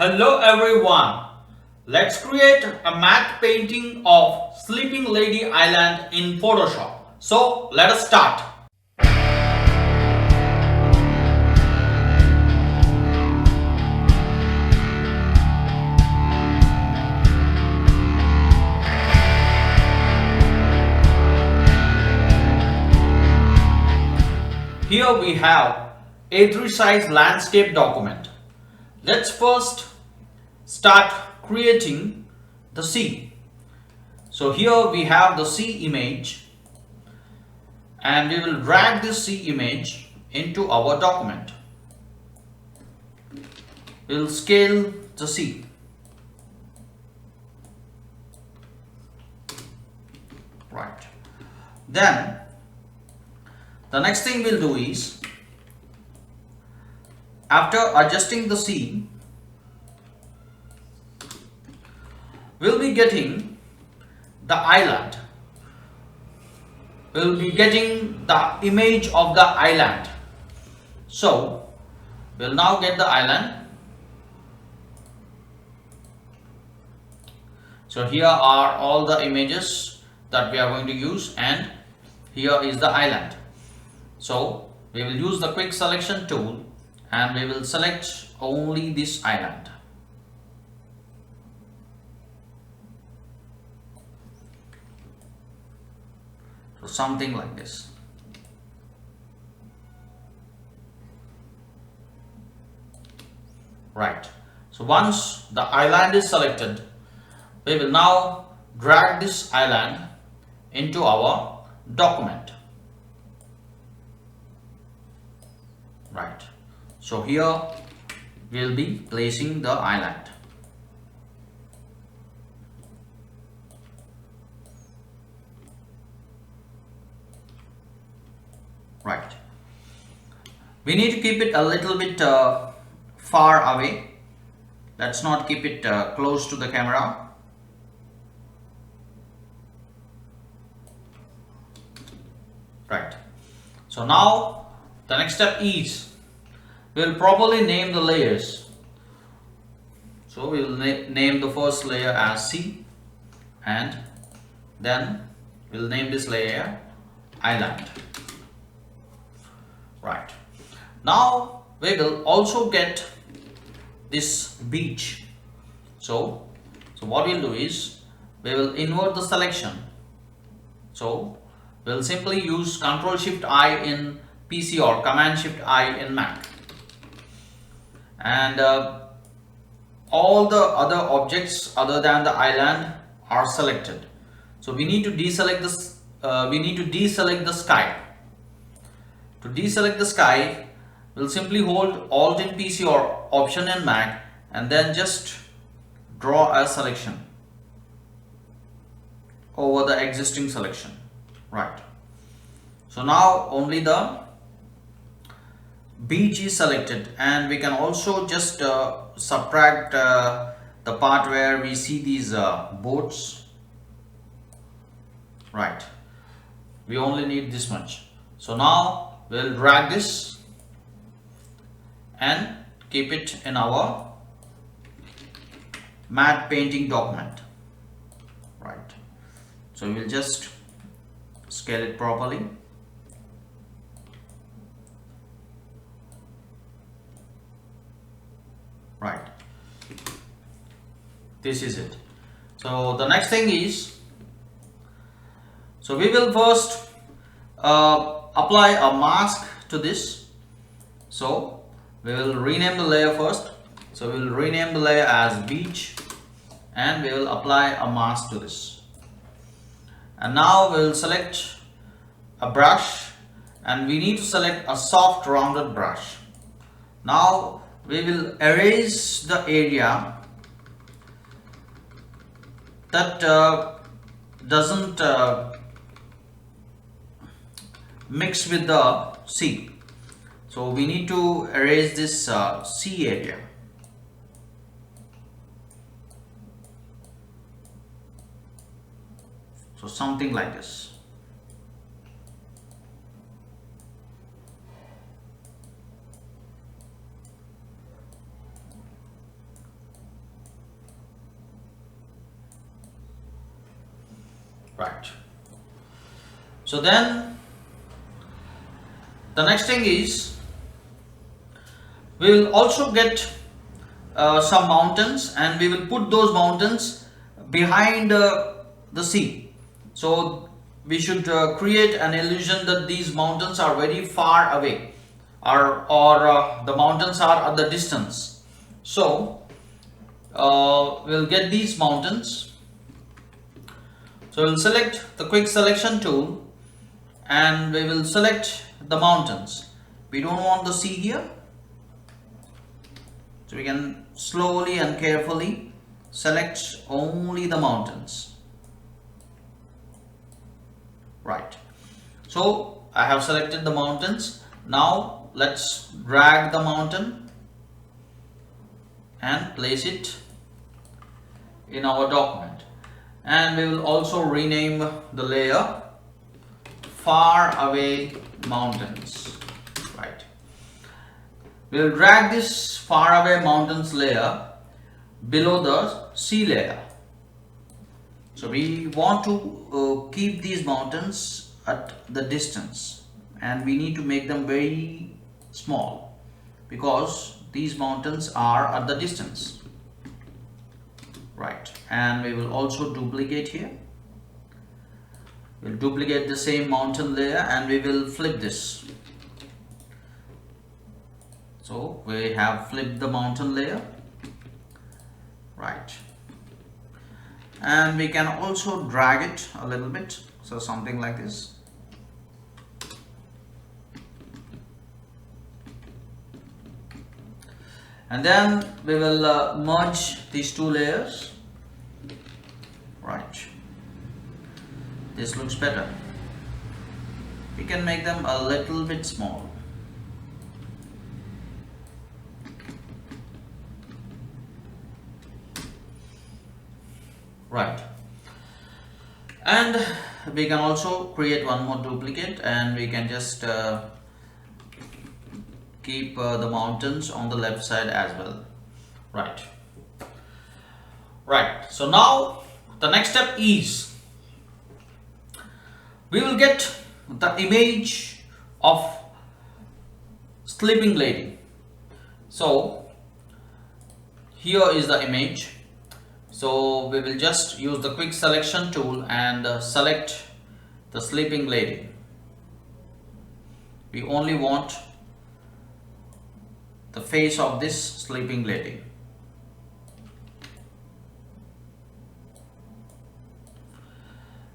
Hello everyone. Let's create a matte painting of Sleeping Lady Island in Photoshop. So let us start. Here we have A3 size landscape document. Let's first start creating the sea. So here we have the sea image and we will drag this sea image into our document. We'll scale the sea. Right. Then the next thing we'll do is, after adjusting the sea, we'll be getting the island. We'll be getting the image of the island. So we'll now get the island. So here are all the images that we are going to use, and here is the island. So we will use the quick selection tool and we will select only this island. So something like this. Right. So once the island is selected, we will now drag this island into our document. Right. So here we will be placing the island. Right. We need to keep it a little bit far away. Let's not keep it close to the camera. Right. So now the next step is we'll properly name the layers. So we will name the first layer as sea, and then we'll name this layer island. Right. Now we will also get this beach. So what we'll do is we will invert the selection. So we'll simply use Ctrl Shift I in PC or Command Shift I in Mac, and all the other objects other than the island are selected. So we need to deselect this. We need to deselect the sky. To deselect the sky, we'll simply hold Alt in PC or Option in Mac and then just draw a selection over the existing selection. Right. So now only the beach is selected, and we can also just subtract the part where we see these boats. Right. We only need this much. So now we'll drag this and keep it in our matte painting document. Right. So we'll just scale it properly. Right. This is it. So the next thing is, so we will first apply a mask to this. So we will rename the layer first. So we will rename the layer as beach and we will apply a mask to this. And now we will select a brush and we need to select a soft rounded brush. Now we will erase the area that doesn't mix with the sea. So we need to erase this sea area. So something like this. Right. So then the next thing is we will also get some mountains, and we will put those mountains behind the sea. So we should create an illusion that these mountains are very far away, or the mountains are at the distance. So we'll get these mountains. So we'll select the quick selection tool and we will select the mountains. We don't want the sea here, so we can slowly and carefully select only the mountains. Right. So I have selected the mountains. Now let's drag the mountain and place it in our document. And we will also rename the layer Far Away Mountains. Right. We will drag this Far Away Mountains layer below the sea layer. So we want to keep these mountains at the distance, and we need to make them very small because these mountains are at the distance. Right. And we will also duplicate here. We'll duplicate the same mountain layer and we will flip this. So we have flipped the mountain layer. Right. And we can also drag it a little bit, so something like this. And then we will merge these two layers. Right. This looks better. We can make them a little bit small. Right. And we can also create one more duplicate, and we can just keep the mountains on the left side as well. Right. Right. So now the next step is we will get the image of sleeping lady. So here is the image. So we will just use the quick selection tool and select the sleeping lady. We only want the face of this sleeping lady.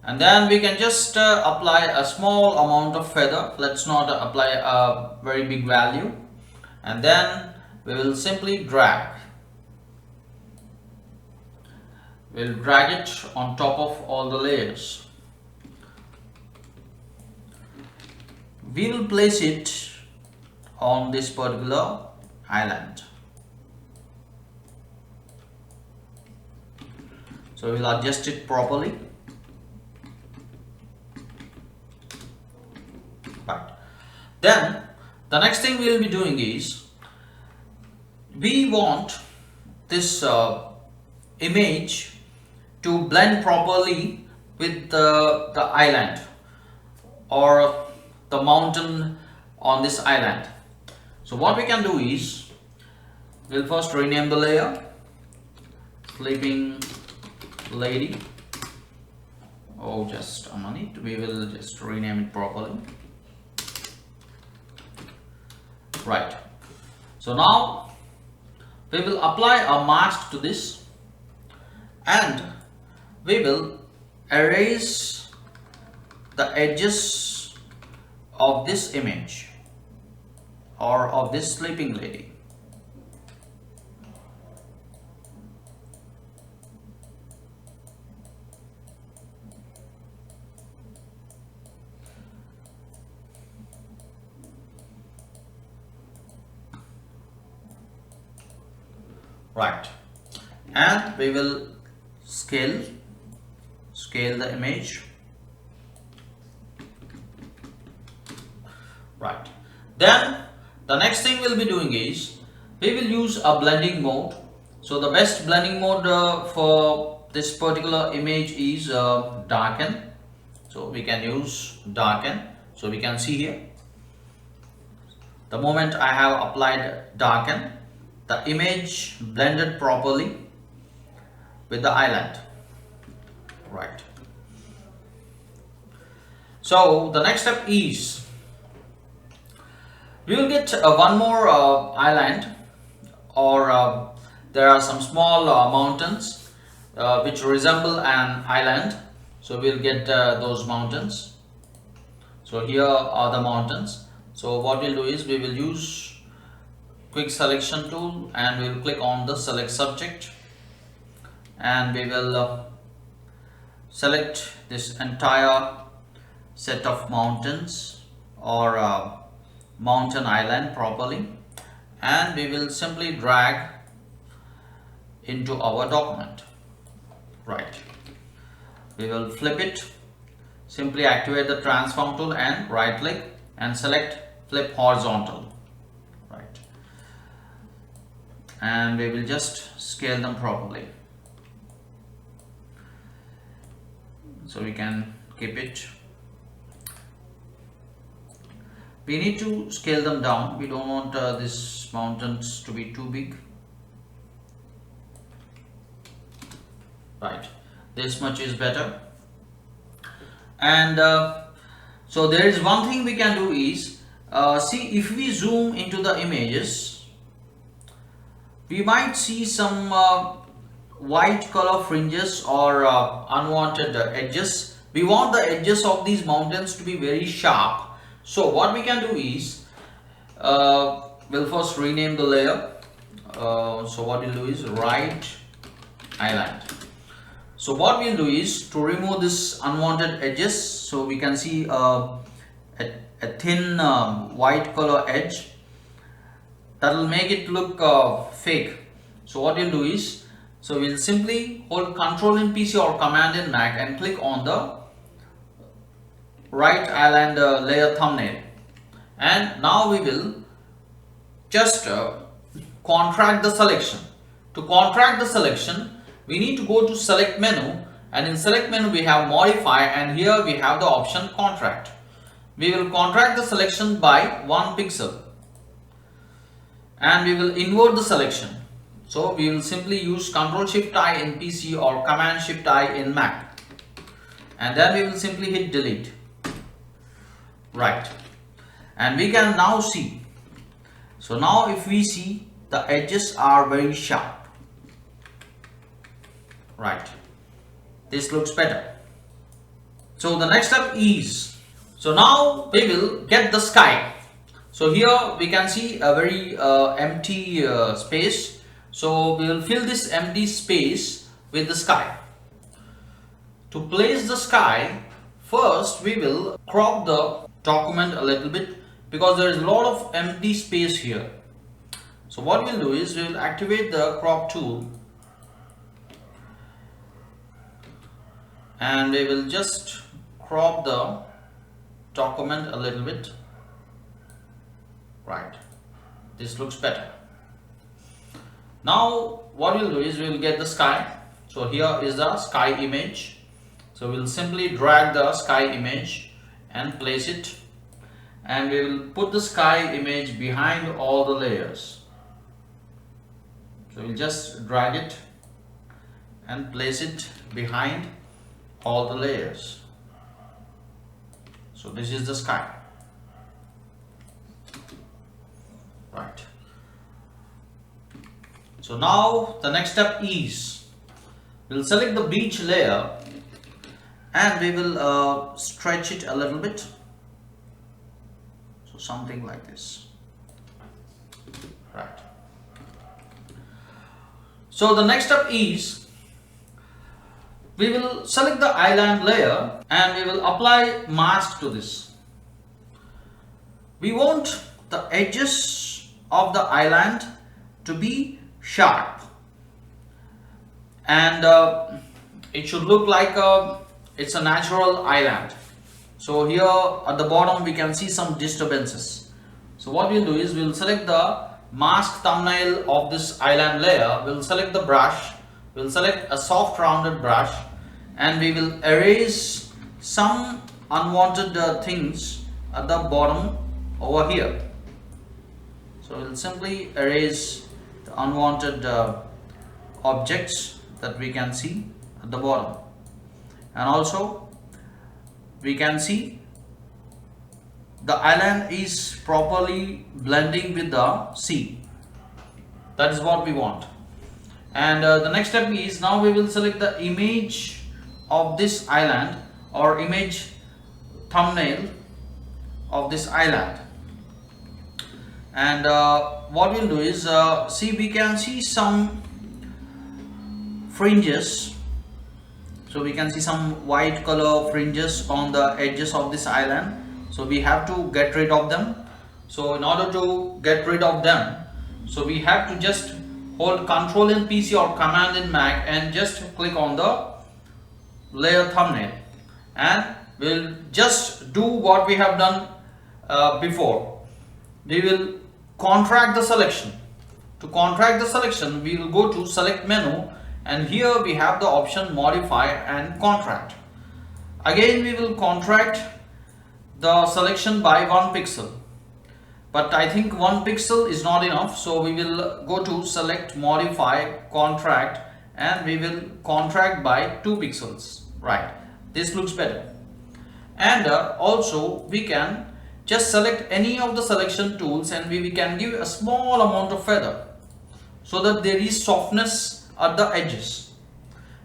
And then we can just apply a small amount of feather. Let's not apply a very big value. And then we will simply drag. We'll drag it on top of all the layers. We will place it on this particular island. So we'll adjust it properly. Right. Then the next thing we will be doing is we want this image to blend properly with the island or the mountain on this island. So what we can do is we'll first rename the layer Sleeping Lady. Oh, just a minute, we will just rename it properly. Right. So now we will apply a mask to this and we will erase the edges of this image or of this sleeping lady. Right. And we will scale the image. Right. Then the next thing we'll be doing is we will use a blending mode. So the best blending mode for this particular image is darken. So we can use darken. So we can see here, the moment I have applied darken, the image blended properly with the island. Right. So the next step is we will get one more island, or there are some small mountains which resemble an island. So we'll get those mountains. So here are the mountains. So what we'll do is we will use quick selection tool and we will click on the select subject, and we will select this entire set of mountains or mountain island properly, and we will simply drag into our document. Right. We will flip it. Simply activate the transform tool and right click and select flip horizontal. Right. And we will just scale them properly. So we can keep it. We need to scale them down. We don't want these mountains to be too big. Right, this much is better. And so there is one thing we can do is see, if we zoom into the images, we might see some white color fringes or unwanted edges. We want the edges of these mountains to be very sharp. So what we can do is we'll first rename the layer. So what we'll do is right island. So what we'll do is to remove this unwanted edges. So we can see a thin white color edge that will make it look fake. So what we'll do is, so we'll simply hold Control in PC or Command in Mac and click on the right island layer thumbnail, and now we will just contract the selection. To contract the selection, we need to go to select menu, and in select menu we have modify, and here we have the option contract. We will contract the selection by 1 pixel and we will invert the selection. So we will simply use Ctrl Shift I in PC or Command Shift I in Mac, and then we will simply hit delete. Right, and we can now see. So now if we see, the edges are very sharp. Right, this looks better. So the next step is, so now we will get the sky. So here we can see a very empty space. So we will fill this empty space with the sky. To place the sky, first we will crop the document a little bit because there is a lot of empty space here. So what we'll do is we will activate the crop tool and we will just crop the document a little bit. Right, this looks better. Now what we'll do is we will get the sky. So here is the sky image. So we'll simply drag the sky image and place it, and we will put the sky image behind all the layers. So we'll just drag it and place it behind all the layers. So this is the sky. Right. So now the next step is we'll select the beach layer and we will stretch it a little bit. So something like this. Right. So the next step is we will select the island layer and we will apply mask to this. We want the edges of the island to be sharp, and it should look like it's a natural island. So here at the bottom we can see some disturbances. So what we'll do is we'll select the mask thumbnail of this island layer. We'll select the brush. We'll select a soft rounded brush and we will erase some unwanted things at the bottom over here. So we'll simply erase the unwanted objects that we can see at the bottom, and also we can see the island is properly blending with the sea. That is what we want. And the next step is, now we will select the image of this island, or image thumbnail of this island. And what we'll do is, see, we can see some fringes. So we can see some white color fringes on the edges of this island. So we have to get rid of them. So in order to get rid of them, so we have to just hold Control in PC or Command in Mac and just click on the layer thumbnail, and we'll just do what we have done before. We will contract the selection. To contract the selection, we will go to Select menu, and here we have the option Modify and Contract. Again, we will contract the selection by 1 pixel, but I think 1 pixel is not enough, so we will go to Select, Modify, Contract, and we will contract by 2 pixels. Right, this looks better. And also we can just select any of the selection tools, and we can give a small amount of feather so that there is softness at the edges.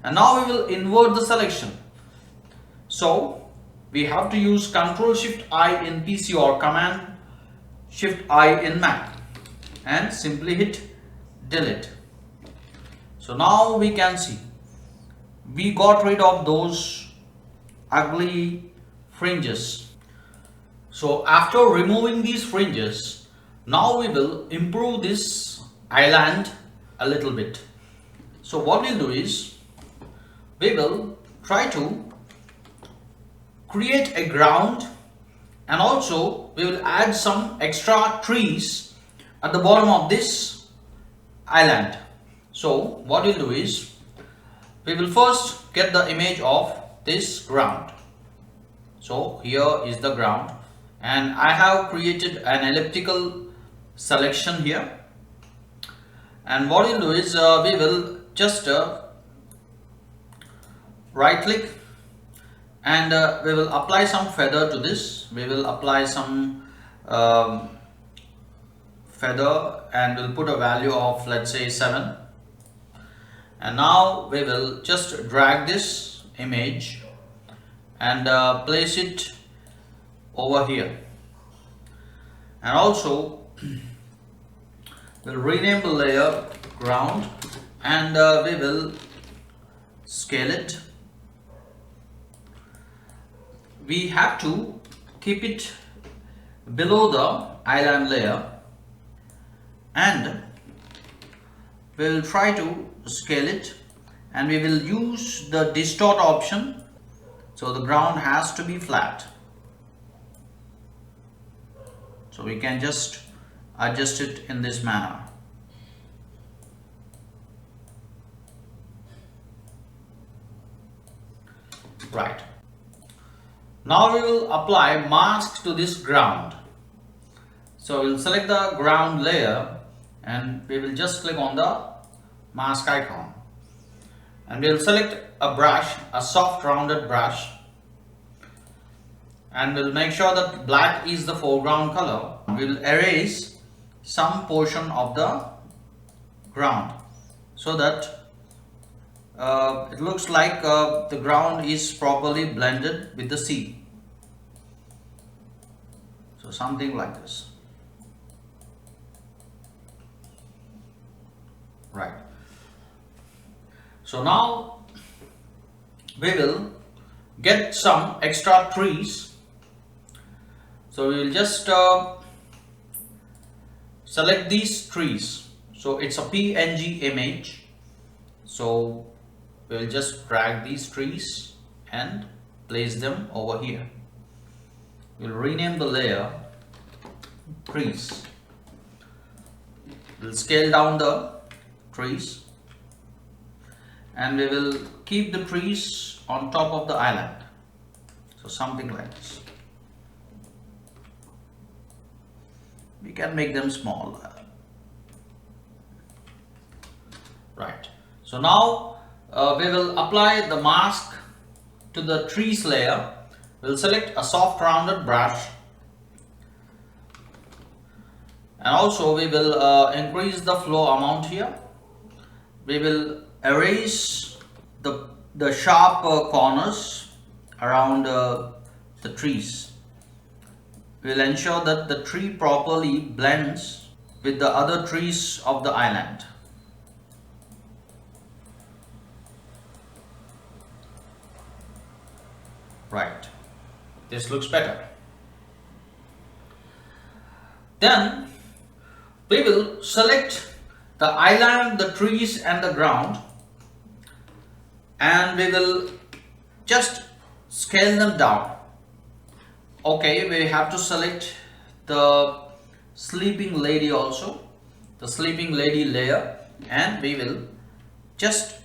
And now we will invert the selection. So we have to use Ctrl Shift I in PC or Command Shift I in Mac, and simply hit delete. So now we can see we got rid of those ugly fringes. So after removing these fringes, now we will improve this island a little bit. So what we'll do is, we will try to create a ground, and also we will add some extra trees at the bottom of this island. So what we'll do is, we will first get the image of this ground. So here is the ground, and I have created an elliptical selection here. And what we'll do is, we will just right click, and we will apply some feather to this. We will apply some feather, and we'll put a value of, let's say, 7. And now we will just drag this image and place it over here. And also we'll rename the layer ground, and we will scale it. We have to keep it below the island layer, and we will try to scale it, and we will use the distort option. So the ground has to be flat, so we can just adjust it in this manner. Right, now we will apply mask to this ground. So we'll select the ground layer, and we will just click on the mask icon, and we'll select a brush, a soft rounded brush, and we'll make sure that black is the foreground color. We'll erase some portion of the ground so that it looks like the ground is properly blended with the sea. So something like this. Right. So now we will get some extra trees. So we will just select these trees. So it's a PNG image. So we will just drag these trees and place them over here. We'll rename the layer trees. We'll scale down the trees, and we will keep the trees on top of the island. So something like this. We can make them small. Right. So now we will apply the mask to the trees layer. We'll select a soft rounded brush, and also we will increase the flow amount here. We will erase the sharp corners around the trees. We will ensure that the tree properly blends with the other trees of the island. Right, this looks better. Then we will select the island, the trees and the ground, and we will just scale them down. Okay, we have to select the sleeping lady also, the sleeping lady layer, and we will just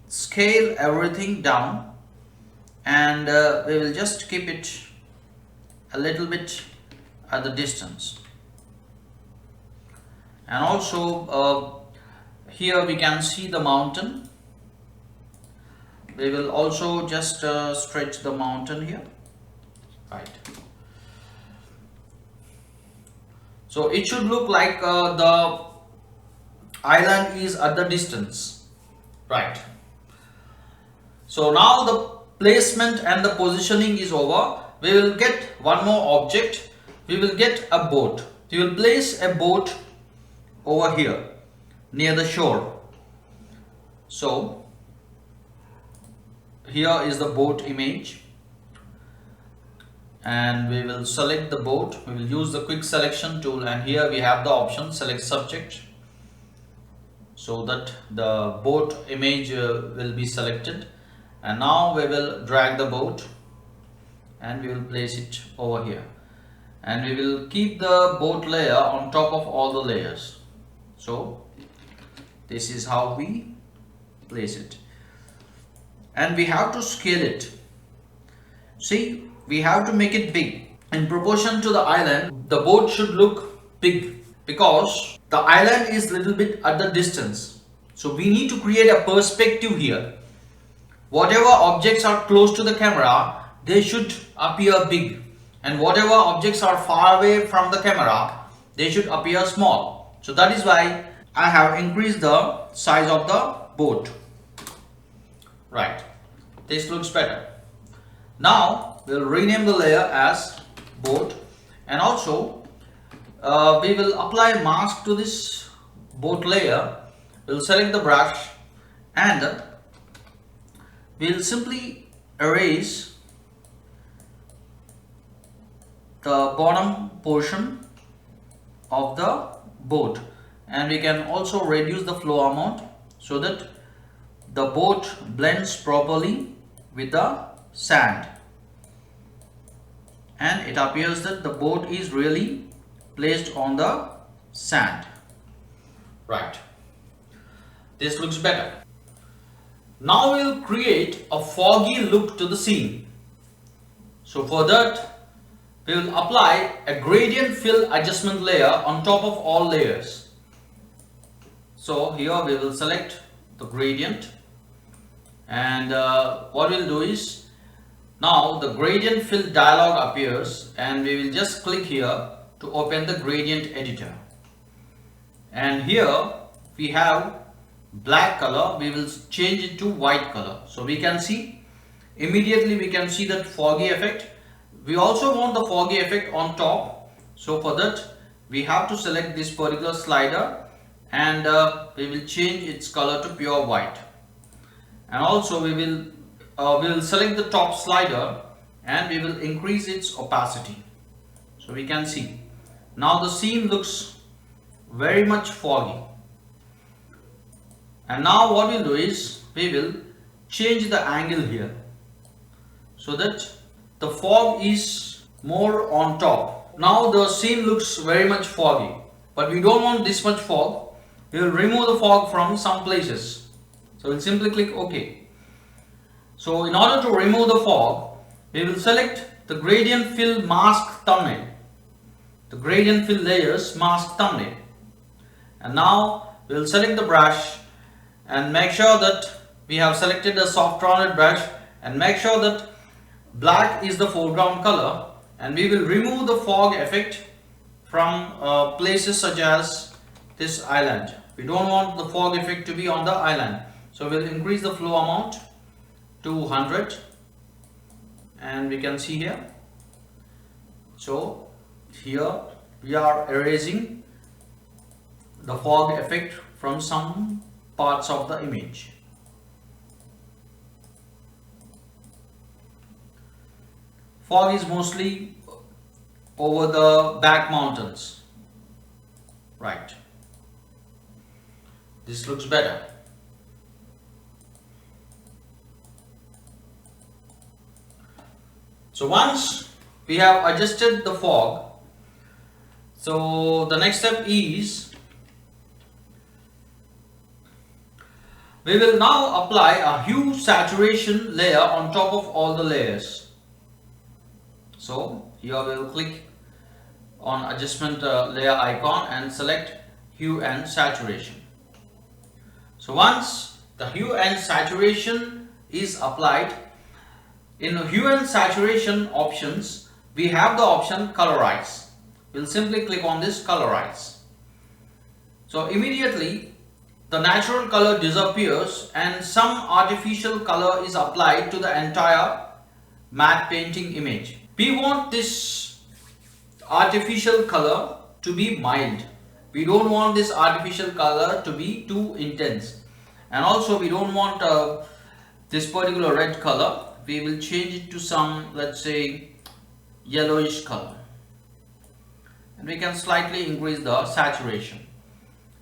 scale everything down, and we will just keep it a little bit at the distance. And also here we can see the mountain. We will also just stretch the mountain here. Right. So it should look like the island is at the distance. Right. So now the placement and the positioning is over. We will get one more object. We will get a boat. We will place a boat over here near the shore. So here is the boat image, and we will select the boat. We will use the quick selection tool, and here we have the option select subject, so that the boat image will be selected. And now we will drag the boat and we will place it over here, and we will keep the boat layer on top of all the layers. So this is how we place it, and we have to scale it. See, we have to make it big in proportion to the island. The boat should look big because the island is little bit at the distance, so we need to create a perspective here. Whatever objects are close to the camera, they should appear big, and whatever objects are far away from the camera, they should appear small. So that is why I have increased the size of the boat. Right, this looks better. Now we will rename the layer as boat, and also we will apply mask to this boat layer. We will select the brush, and we will simply erase the bottom portion of the boat, and we can also reduce the flow amount so that the boat blends properly with the sand, and it appears that the boat is really placed on the sand. Right, this looks better. Now we will create a foggy look to the scene. So for that we will apply a gradient fill adjustment layer on top of all layers. So here we will select the gradient, and what we'll do is, now the gradient fill dialog appears, and we will just click here to open the gradient editor. And here we have black color, we will change it to white color. So we can see, immediately we can see that foggy effect. We also want the foggy effect on top, so for that we have to select this particular slider, and we will change its color to pure white. And also we will select the top slider, and we will increase its opacity. So we can see now the scene looks very much foggy. And now what we'll do is, we will change the angle here so that the fog is more on top. Now the scene looks very much foggy, but we don't want this much fog. We will remove the fog from some places. So we'll simply click OK. So in order to remove the fog, we will select the gradient fill mask thumbnail, the gradient fill layers mask thumbnail. And now we will select the brush and make sure that we have selected a soft rounded brush, and make sure that black is the foreground color, and we will remove the fog effect from places such as this island. We don't want the fog effect to be on the island, so we'll increase the flow amount to 100, and we can see here. So here we are erasing the fog effect from some parts of the image. Fog is mostly over the back mountains, right? This looks better. So once we have adjusted the fog, so the next step is we will now apply a hue saturation layer on top of all the layers. So here we will click on adjustment layer icon and select hue and saturation. So once the hue and saturation is applied, in hue and saturation options we have the option colorize. We'll simply click on this colorize. So immediately the natural color disappears and some artificial color is applied to the entire matte painting image. We want this artificial color to be mild. We don't want this artificial color to be too intense, and also we don't want this particular red color. We will change it to some, let's say, yellowish color, and we can slightly increase the saturation.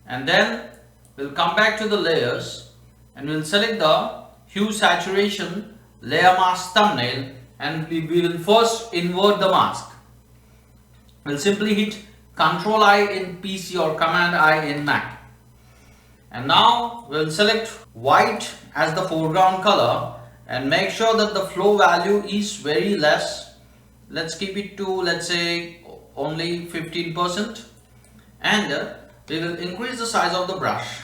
And then we'll come back to the layers and we'll select the hue saturation layer mask thumbnail, and we will first invert the mask. We'll simply hit Ctrl I in PC or Command I in Mac. And now we'll select white as the foreground color and make sure that the flow value is very less. Let's keep it to, let's say, only 15%, and we will increase the size of the brush,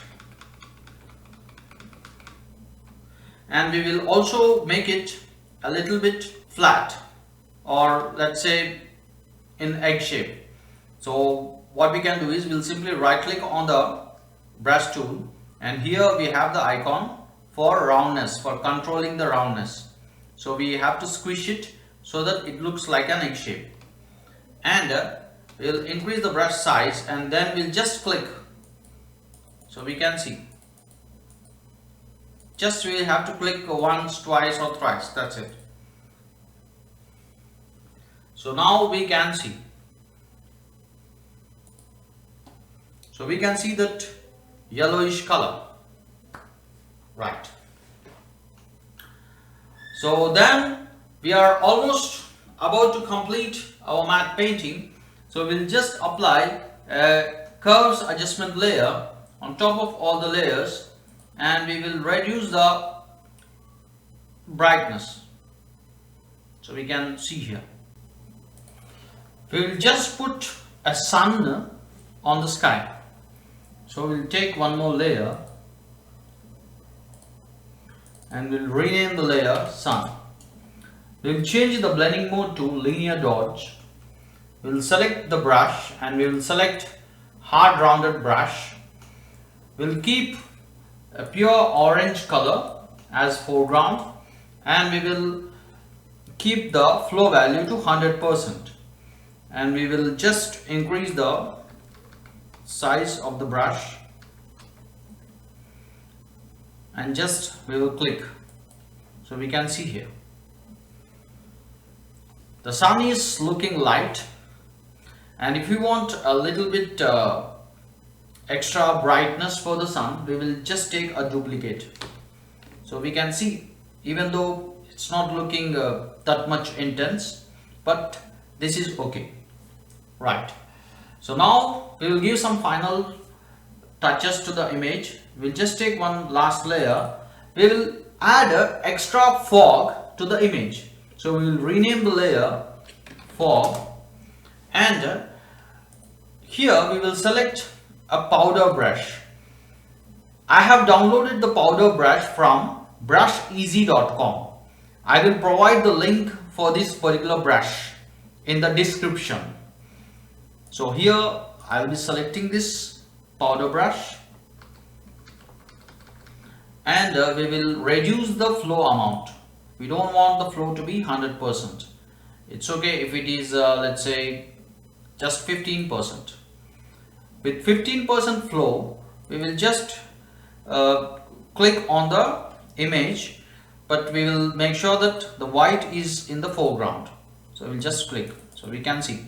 and we will also make it a little bit flat, or let's say in egg shape. So what we can do is we'll simply right click on the brush tool, and here we have the icon for roundness, for controlling the roundness. So we have to squish it so that it looks like an egg shape, and we'll increase the brush size, and then we'll just click. So we can see, just we have to click once, twice or thrice, that's it. So now we can see. So we can see that yellowish color, right? So then we are almost about to complete our matte painting. So we'll just apply a curves adjustment layer on top of all the layers, and we will reduce the brightness. So we can see here. We will just put a sun on the sky. So we'll take one more layer and we'll rename the layer sun. We'll change the blending mode to linear dodge. We'll select the brush and we will select hard rounded brush. We'll keep a pure orange color as foreground, and we will keep the flow value to 100%, and we will just increase the size of the brush, and just we will click. So we can see here the sun is looking light, and if we want a little bit extra brightness for the sun, we will just take a duplicate. So we can see, even though it's not looking that much intense, but this is okay, right? So now we will give some final touches to the image. We'll just take one last layer. We will add a extra fog to the image. So we will rename the layer fog, and here we will select a powder brush. I have downloaded the powder brush from brusheasy.com. I will provide the link for this particular brush in the description. So here I will be selecting this powder brush, and we will reduce the flow amount. We don't want the flow to be 100%. It's okay if it is let's say just 15%. With 15% flow, we will just click on the image, but we will make sure that the white is in the foreground. So we'll just click so we can see.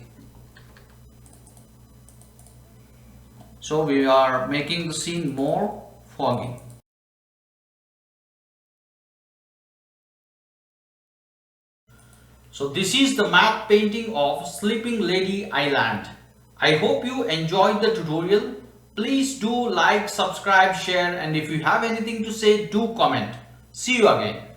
So we are making the scene more foggy. So this is the matte painting of Sleeping Lady Island. I hope you enjoyed the tutorial. Please do like, subscribe, share, and if you have anything to say, do comment. See you again.